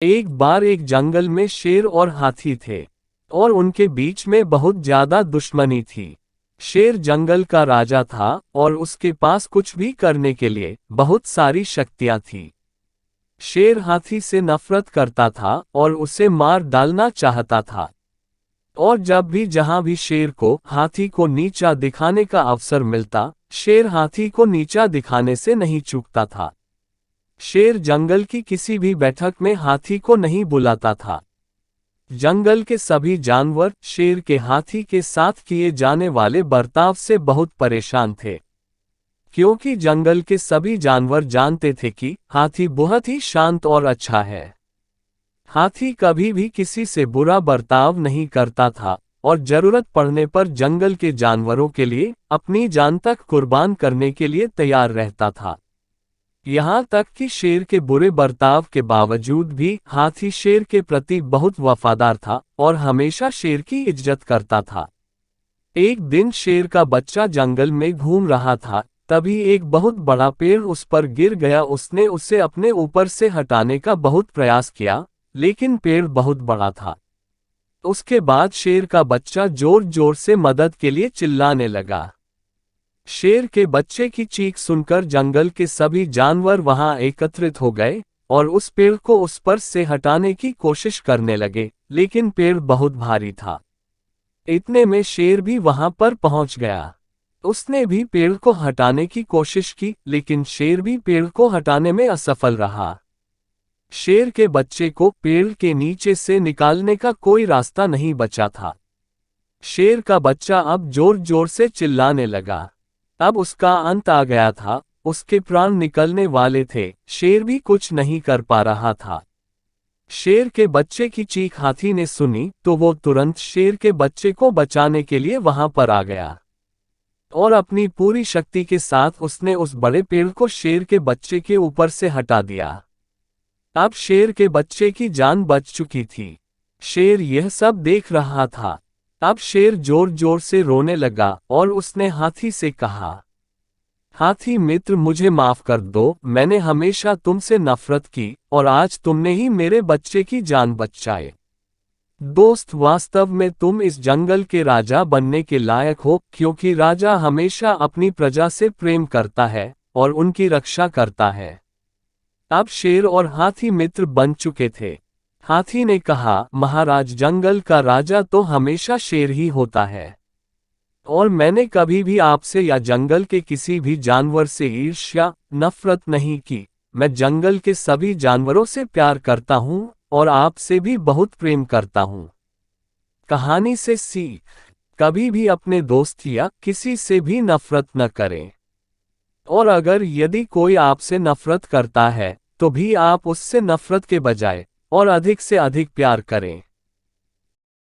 एक बार एक जंगल में शेर और हाथी थे और उनके बीच में बहुत ज्यादा दुश्मनी थी। शेर जंगल का राजा था और उसके पास कुछ भी करने के लिए बहुत सारी शक्तियां थी। शेर हाथी से नफरत करता था और उसे मार डालना चाहता था। और जब भी जहां भी शेर को हाथी को नीचा दिखाने का अवसर मिलता, शेर हाथी को नीचा दिखाने से नहीं चूकता था। शेर जंगल की किसी भी बैठक में हाथी को नहीं बुलाता था। जंगल के सभी जानवर शेर के हाथी के साथ किए जाने वाले बर्ताव से बहुत परेशान थे, क्योंकि जंगल के सभी जानवर जानते थे कि हाथी बहुत ही शांत और अच्छा है। हाथी कभी भी किसी से बुरा बर्ताव नहीं करता था और जरूरत पड़ने पर जंगल के जानवरों के लिए अपनी जान तक कुर्बान करने के लिए तैयार रहता था। यहाँ तक कि शेर के बुरे बर्ताव के बावजूद भी हाथी शेर के प्रति बहुत वफादार था और हमेशा शेर की इज्जत करता था। एक दिन शेर का बच्चा जंगल में घूम रहा था, तभी एक बहुत बड़ा पेड़ उस पर गिर गया। उसने उसे अपने ऊपर से हटाने का बहुत प्रयास किया, लेकिन पेड़ बहुत बड़ा था। उसके बाद शेर का बच्चा जोर जोर से मदद के लिए चिल्लाने लगा। शेर के बच्चे की चीख सुनकर जंगल के सभी जानवर वहां एकत्रित हो गए और उस पेड़ को उस पर से हटाने की कोशिश करने लगे, लेकिन पेड़ बहुत भारी था। इतने में शेर भी वहां पर पहुंच गया। उसने भी पेड़ को हटाने की कोशिश की, लेकिन शेर भी पेड़ को हटाने में असफल रहा। शेर के बच्चे को पेड़ के नीचे से निकालने का कोई रास्ता नहीं बचा था। शेर का बच्चा अब जोर जोर से चिल्लाने लगा। अब उसका अंत आ गया था, उसके प्राण निकलने वाले थे। शेर भी कुछ नहीं कर पा रहा था। शेर के बच्चे की चीख हाथी ने सुनी तो वो तुरंत शेर के बच्चे को बचाने के लिए वहां पर आ गया और अपनी पूरी शक्ति के साथ उसने उस बड़े पेड़ को शेर के बच्चे के ऊपर से हटा दिया। अब शेर के बच्चे की जान बच चुकी थी। शेर यह सब देख रहा था। अब शेर जोर जोर से रोने लगा और उसने हाथी से कहा, हाथी मित्र, मुझे माफ कर दो। मैंने हमेशा तुमसे नफरत की और आज तुमने ही मेरे बच्चे की जान बचाई। दोस्त, वास्तव में तुम इस जंगल के राजा बनने के लायक हो, क्योंकि राजा हमेशा अपनी प्रजा से प्रेम करता है और उनकी रक्षा करता है। अब शेर और हाथी मित्र बन चुके थे। हाथी ने कहा, महाराज, जंगल का राजा तो हमेशा शेर ही होता है और मैंने कभी भी आपसे या जंगल के किसी भी जानवर से ईर्ष्या नफरत नहीं की। मैं जंगल के सभी जानवरों से प्यार करता हूँ और आपसे भी बहुत प्रेम करता हूँ। कहानी से सीख, कभी भी अपने दोस्त या किसी से भी नफरत न करें, और अगर यदि कोई आपसे नफरत करता है तो भी आप उससे नफरत के बजाय और अधिक से अधिक प्यार करें।